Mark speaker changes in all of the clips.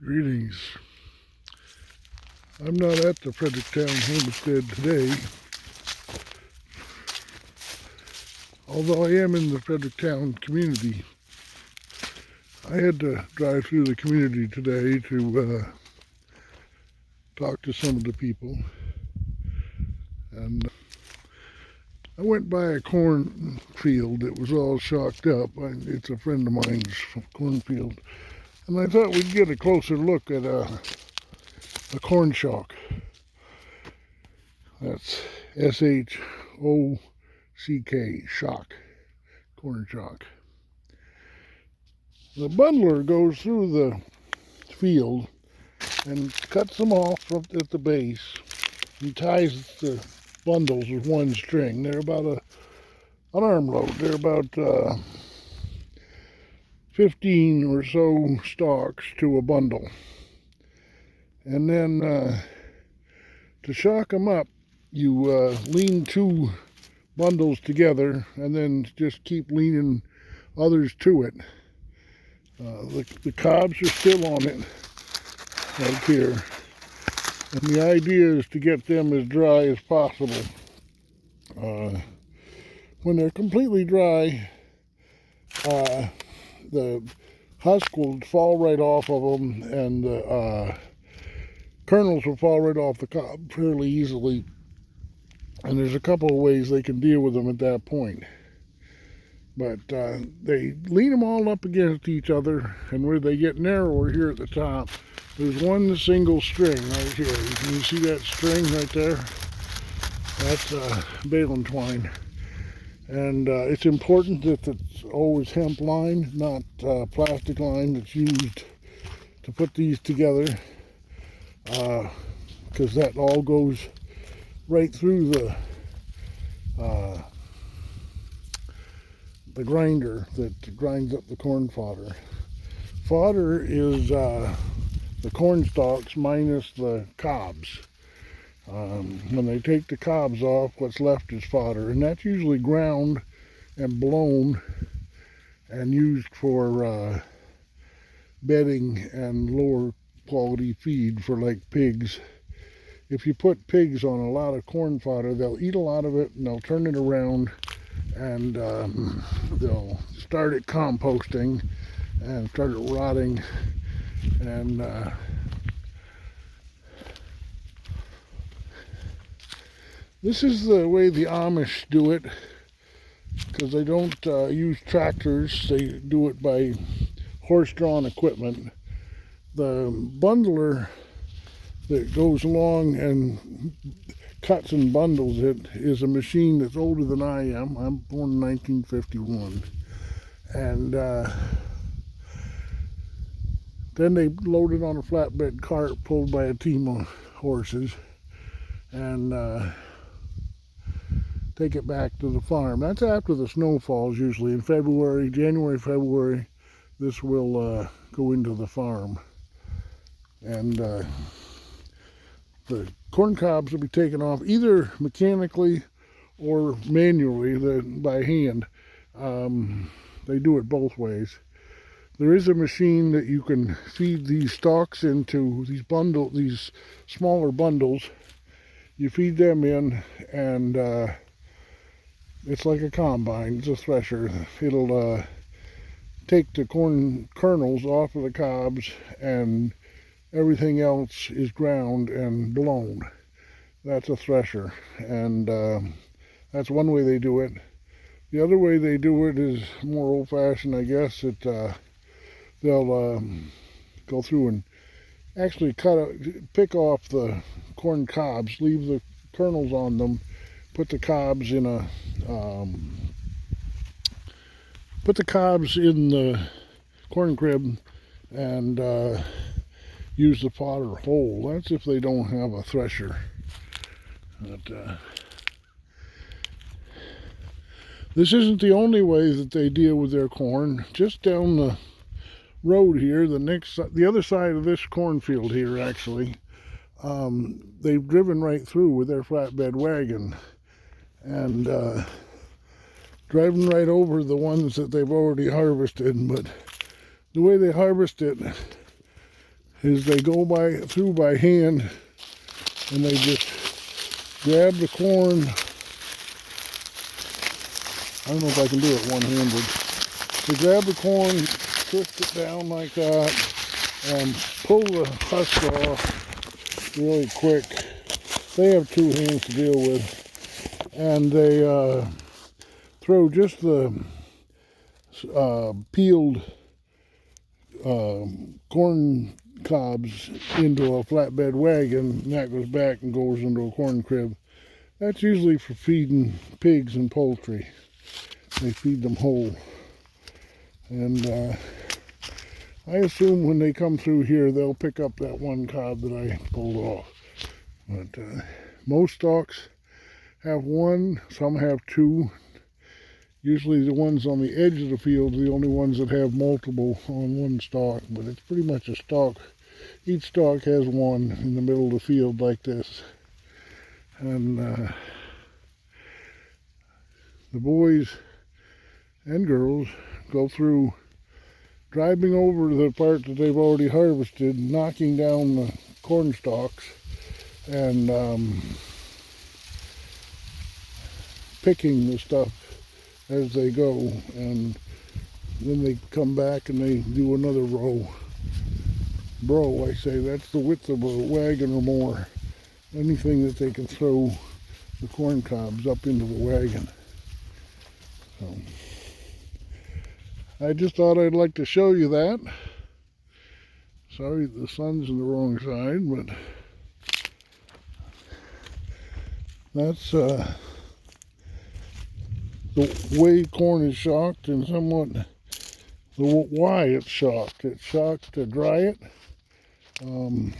Speaker 1: Greetings. I'm not at the Fredericktown homestead today, although I am in the Fredericktown community. I had to drive through the community today to talk to some of the people, and I went by a cornfield that was all shocked up. It's a friend of mine's cornfield, and I thought we'd get a closer look at a corn shock. That's S-H-O-C-K, shock, corn shock. The bundler goes through the field and cuts them off at the base and ties the bundles with one string. They're about an arm load. They're about 15 or so stalks to a bundle. And then to shock them up, you lean two bundles together and then just keep leaning others to it. The cobs are still on it right here. And the idea is to get them as dry as possible. When they're completely dry, the husk will fall right off of them, and the kernels will fall right off the cob fairly easily. And there's a couple of ways they can deal with them at that point. But they lean them all up against each other, and where they get narrower here at the top, there's one single string right here. Can you see that string right there? That's baling twine. And it's important that it's always hemp line, not plastic line that's used to put these together, because that all goes right through the grinder that grinds up the corn fodder. Fodder is the corn stalks minus the cobs. When they take the cobs off, what's left is fodder, and that's usually ground and blown and used for bedding and lower quality feed for like pigs. If you put pigs on a lot of corn fodder, they'll eat a lot of it and they'll turn it around, and they'll start it composting and start it rotting, and this is the way the Amish do it, because they don't use tractors. They do it by horse-drawn equipment. The bundler that goes along and cuts and bundles it is a machine that's older than I am. I'm born in 1951. And then they load it on a flatbed cart pulled by a team of horses and take it back to the farm. That's after the snow falls, usually in February, January, February. This will go into the farm. And the corn cobs will be taken off either mechanically or manually, by hand. They do it both ways. There is a machine that you can feed these stalks into, these smaller bundles. You feed them in, and it's like a combine. It's a thresher. It'll take the corn kernels off of the cobs, and everything else is ground and blown. That's a thresher, and that's one way they do it. The other way they do it is more old-fashioned, I guess. They'll go through and actually pick off the corn cobs, leave the kernels on them, put the cobs in the corn crib, and use the fodder whole. That's if they don't have a thresher. But this isn't the only way that they deal with their corn. Just down the road here, the other side of this cornfield here, actually, they've driven right through with their flatbed wagon, and driving right over the ones that they've already harvested. But the way they harvest it is they go through by hand, and they just grab the corn. I don't know if I can do it one-handed. They grab the corn, twist it down like that, and pull the husk off really quick. They have two hands to deal with, and they throw just the peeled corn cobs into a flatbed wagon, and that goes back and goes into a corn crib. That's usually for feeding pigs and poultry. They feed them whole. And I assume when they come through here, they'll pick up that one cob that I pulled off. But most stalks have one, some have two. Usually the ones on the edge of the field are the only ones that have multiple on one stalk, but it's pretty much a stalk. Each stalk has one in the middle of the field like this. And the boys and girls go through driving over the part that they've already harvested, knocking down the corn stalks, and picking the stuff as they go, and then they come back and they do another row. I say, that's the width of a wagon or more. Anything that they can throw the corn cobs up into the wagon. So I just thought I'd like to show you that. Sorry the sun's on the wrong side, but that's the way corn is shocked, and somewhat the why it's shocked. It's shocked to dry it, and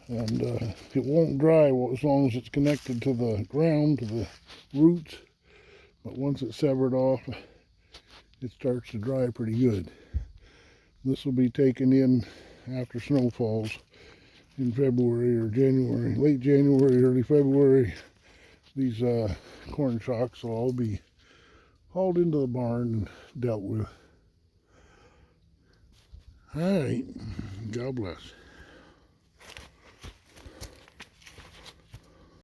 Speaker 1: it won't dry as long as it's connected to the ground, to the roots. But once it's severed off, it starts to dry pretty good. This will be taken in after snow falls in February or January, late January, early February. These corn shocks will all be hauled into the barn and dealt with. All right, God bless.